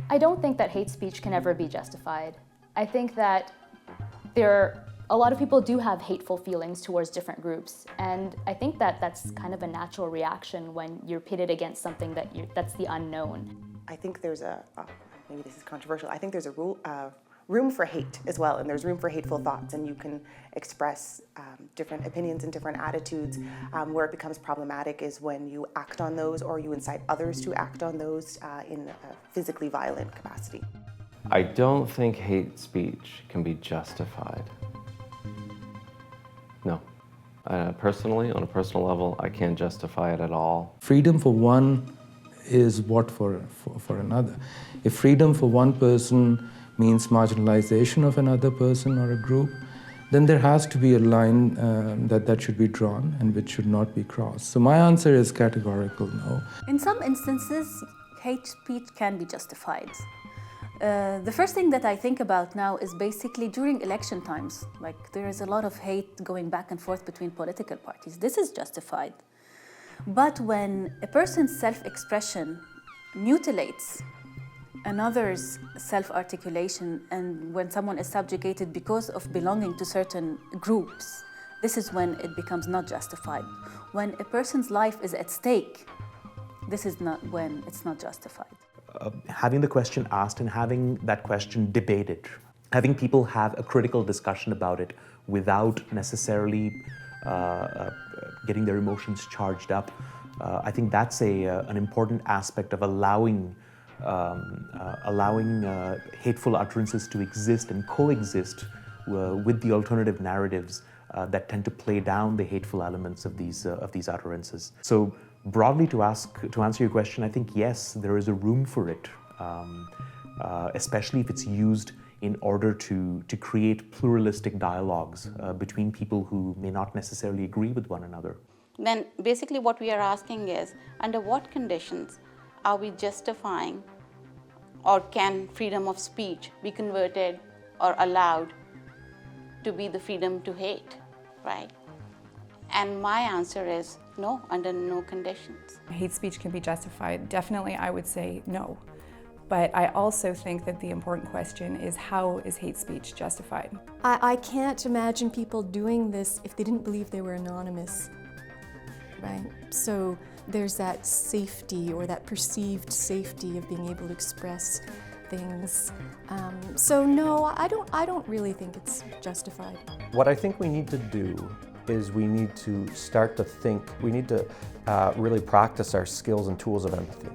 I don't think that hate speech can ever be justified. I think that a lot of people do have hateful feelings towards different groups, and I think that that's kind of a natural reaction when you're pitted against something that's the unknown. I think there's maybe this is controversial, I think there's a room for hate as well, and there's room for hateful thoughts, and you can express different opinions and different attitudes. Where it becomes problematic is when you act on those or you incite others to act on those in a physically violent capacity. I don't think hate speech can be justified. No. Personally, on a personal level, I can't justify it at all. Freedom for one is what for another. If freedom for one person means marginalization of another person or a group, then there has to be a line that should be drawn and which should not be crossed. So my answer is categorical no. In some instances, hate speech can be justified. The first thing that I think about now is basically during election times. Like, there is a lot of hate going back and forth between political parties. This is justified. But when a person's self-expression mutilates another's self-articulation, and when someone is subjugated because of belonging to certain groups, this is when it becomes not justified. When a person's life is at stake, this is not when it's not justified. Having the question asked and having that question debated, having people have a critical discussion about it without necessarily getting their emotions charged up, I think that's an important aspect of allowing hateful utterances to exist and coexist with the alternative narratives that tend to play down the hateful elements of these utterances. So broadly, to answer your question, I think yes, there is a room for it, especially if it's used in order to create pluralistic dialogues between people who may not necessarily agree with one another. Then basically what we are asking is, under what conditions are we justifying, or can freedom of speech be converted or allowed to be the freedom to hate, right? And my answer is no, under no conditions. Hate speech can be justified. Definitely, I would say no. But I also think that the important question is, how is hate speech justified? I can't imagine people doing this if they didn't believe they were anonymous, right? So there's that safety, or that perceived safety, of being able to express things. So no, I don't really think it's justified. What I think we need to do is we need to start to think, we need to really practice our skills and tools of empathy.